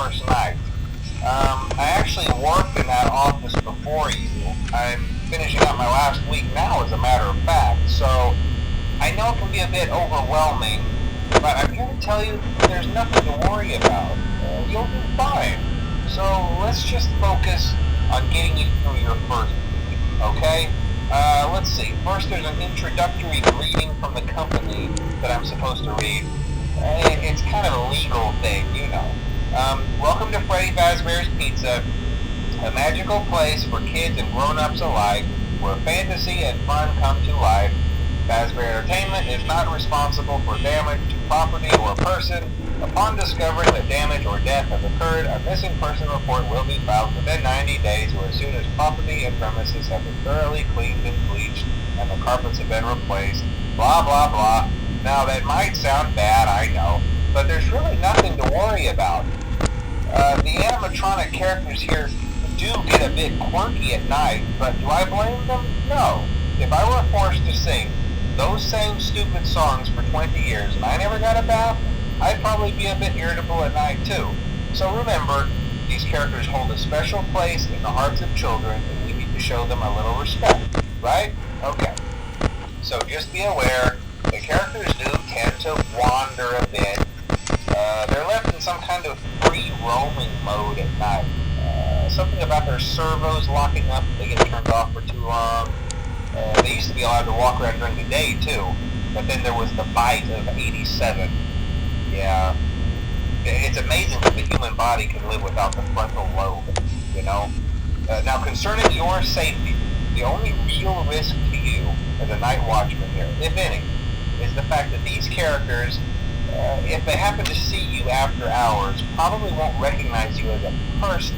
first night. I actually worked in that office before you. I'm finishing up my last week now, as a matter of fact, so I know it can be a bit overwhelming, but I'm here to tell you there's nothing to worry about. You'll do fine. So let's just focus on getting you through your first week, okay? Let's see. First, there's an introductory greeting from the company that I'm supposed to read. It's kind of a legal thing, you know. Welcome to Freddy Fazbear's Pizza, a magical place for kids and grown-ups alike, where fantasy and fun come to life. Fazbear Entertainment is not responsible for damage to property or person. Upon discovering that damage or death has occurred, a missing person report will be filed within 90 days or as soon as property and premises have been thoroughly cleaned and bleached and the carpets have been replaced. Blah, blah, blah. Now, that might sound bad, I know, but there's really nothing to worry about. The animatronic characters here do get a bit quirky at night, but do I blame them? No. If I were forced to sing those same stupid songs for 20 years and I never got a bath, I'd probably be a bit irritable at night too. So remember, these characters hold a special place in the hearts of children and we need to show them a little respect, right? Okay. So just be aware, the characters do tend to wander a bit. They're left in some kind of free roaming mode at night. Something about their servos locking up if they get turned off for too long. They used to be allowed to walk around during the day too, but then there was the bite of 87. Yeah, it's amazing that the human body can live without the frontal lobe, you know? Now, concerning your safety, the only real risk to you as a night watchman here, if any, is the fact that these characters, if they happen to see you after hours, probably won't recognize you as a person.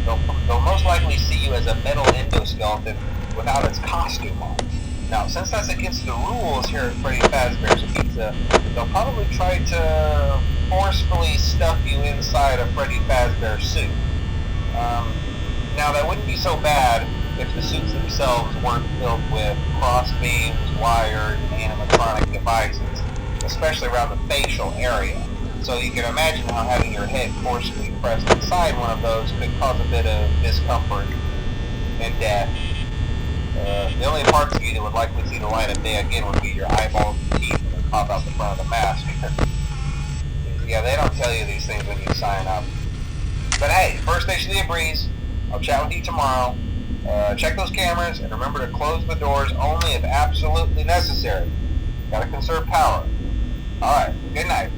They'll most likely see you as a metal endoskeleton without its costume on. Now, since that's against the rules here at Freddy Fazbear's Pizza, they'll probably try to forcefully stuff you inside a Freddy Fazbear suit. Now, that wouldn't be so bad if the suits themselves weren't filled with crossbeams, wires, and animatronic devices, especially around the facial area. So you can imagine how having your head forcefully pressed inside one of those could cause a bit of discomfort and death. The only parts of you that would likely see the light of day again would be your eyeballs and teeth when they pop out the front of the mask. Yeah, they don't tell you these things when you sign up. But hey, first station of the breeze. I'll chat with you tomorrow. Check those cameras and remember to close the doors only if absolutely necessary. Gotta conserve power. Alright, good night.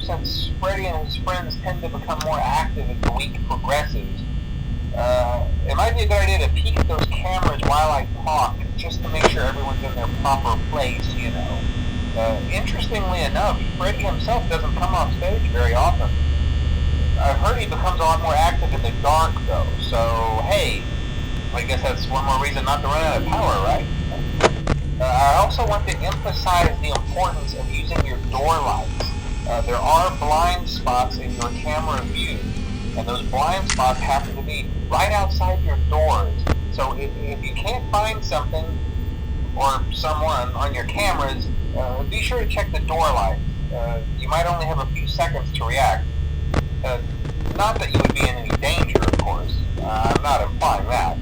Since Freddy and his friends tend to become more active as the week progresses, it might be a good idea to peek at those cameras while I talk, just to make sure everyone's in their proper place, you know. Interestingly enough, Freddy himself doesn't come off stage very often. I've heard he becomes a lot more active in the dark, though. So, hey, I guess that's one more reason not to run out of power, right? I also want to emphasize the importance of using your door lights. There are blind spots in your camera view, and those blind spots happen to be right outside your doors. So if you can't find something or someone on your cameras, be sure to check the door lights. You might only have a few seconds to react. Not that you would be in any danger, of course. I'm not implying that.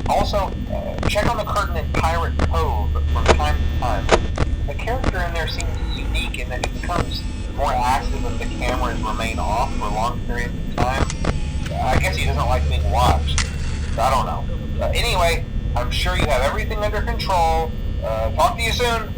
Also, check on the curtain in Pirate Cove from time to time. The character in there seems unique in that he becomes more active if the cameras remain off for long periods of time. I guess he doesn't like being watched. I don't know. Anyway, I'm sure you have everything under control. Talk to you soon.